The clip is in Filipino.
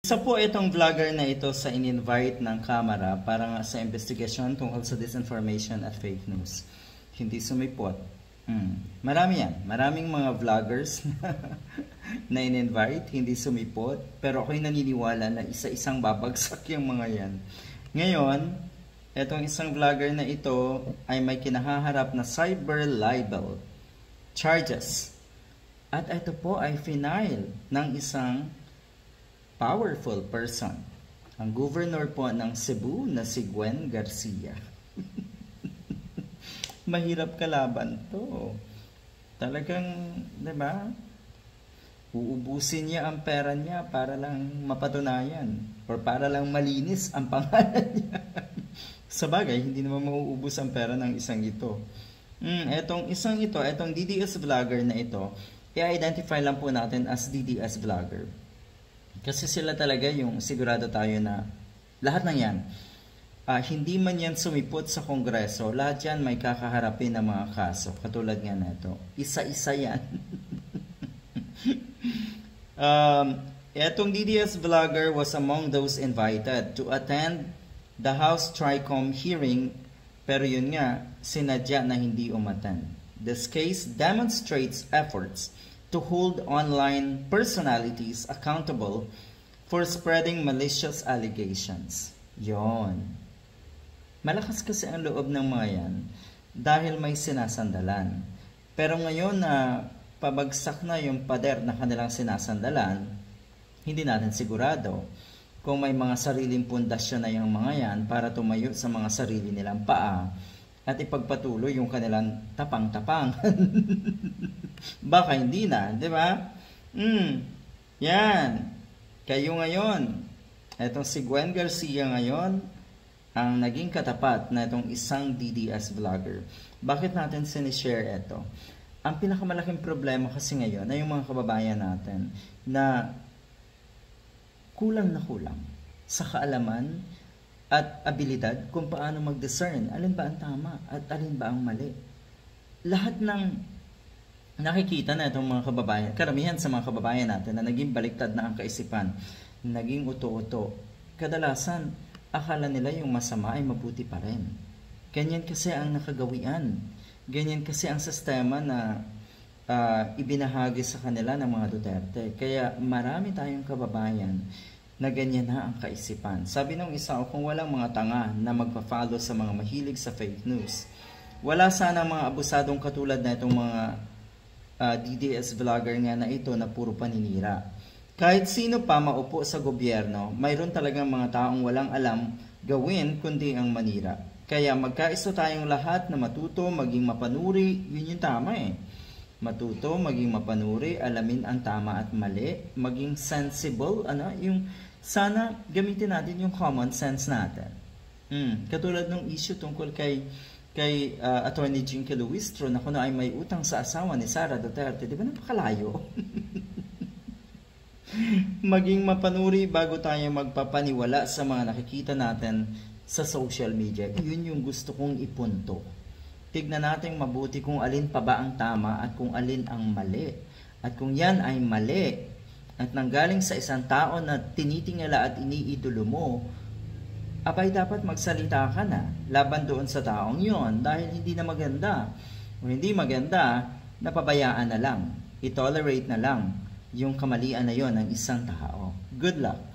Isa po itong vlogger na ito sa in-invite ng kamera para nga sa investigasyon tungkol sa disinformation at fake news. Hindi sumipot. Marami yan. Maraming mga vloggers na in-invite, hindi sumipot. Pero ako'y naniniwala na isa-isang babagsak yung mga yan. Ngayon, itong isang vlogger na ito ay may kinahaharap na cyber libel charges. At ito po ay final ng isang powerful person, ang governor po ng Cebu na si Gwen Garcia. Mahirap kalaban to. Talagang, diba? Uubusin niya ang pera niya para lang mapatunayan or para lang malinis ang pangalan niya. Sabagay, hindi naman mauubos ang pera ng isang ito. Etong isang ito, etong DDS vlogger na ito, i-identify lang po natin as DDS vlogger. Kasi sila talaga yung sigurado tayo na lahat ng yan, hindi man yan sumipot sa Kongreso, lahat yan may kakaharapin ng mga kaso. Katulad nga na ito. Isa-isa yan. Etong DDS vlogger was among those invited to attend the House TRICOM hearing, pero yun nga, sinadya na hindi umattend. This case demonstrates efforts to hold online personalities accountable for spreading malicious allegations. Yon. Malakas kasi ang loob ng mga yan dahil may sinasandalan. Pero ngayon na pabagsak na yung pader na kanilang sinasandalan, hindi natin sigurado kung may mga sariling pundasyon na yung mga yan para tumayo sa mga sarili nilang paa at ipagpatuloy yung kanilang tapang-tapang. Baka hindi na, di ba? Yan. Kayo ngayon, etong si Gwen Garcia ngayon, ang naging katapat na itong isang DDS vlogger. Bakit natin sinishare ito? Ang pinakamalaking problema kasi ngayon ay yung mga kababayan natin na kulang sa kaalaman at abilidad kung paano mag-discern alin ba ang tama at alin ba ang mali. Lahat ng nakikita na itong mga kababayan, karamihan sa mga kababayan natin na naging baliktad na ang kaisipan, naging uto-uto, kadalasan akala nila yung masama ay mabuti pa rin. Ganyan kasi ang nakagawian. Ganyan kasi ang sistema na ibinahagi sa kanila ng mga Duterte. Kaya marami tayong kababayan na ganyan na ang kaisipan. Sabi nung isa, kung walang mga tanga na magpa-follow sa mga mahilig sa fake news, wala sana mga abusadong katulad na itong mga DDS vlogger nga na ito na puro paninira. Kahit sino pa maupo sa gobyerno, mayroon talagang mga taong walang alam gawin kundi ang manira. Kaya magkaisa tayong lahat na matuto, maging mapanuri, yun yung tama eh. Matuto, maging mapanuri, alamin ang tama at mali, maging sensible, yung sana gamitin natin yung common sense natin. Katulad ng issue tungkol kay Attorney Jinky Luistro na kuno ay may utang sa asawa ni Sara Duterte, di ba napakalayo? Maging mapanuri bago tayo magpapaniwala sa mga nakikita natin sa social media. Yun yung gusto kong ipunto. Tignan natin mabuti kung alin pa ba ang tama at kung alin ang mali. At kung yan ay mali at nanggaling sa isang tao na tinitingala at iniidolo mo, abay dapat magsalita ka na laban doon sa taong yon dahil hindi na maganda. O hindi maganda, napabayaan na lang. I-tolerate na lang yung kamalian na yon ng isang tao. Good luck!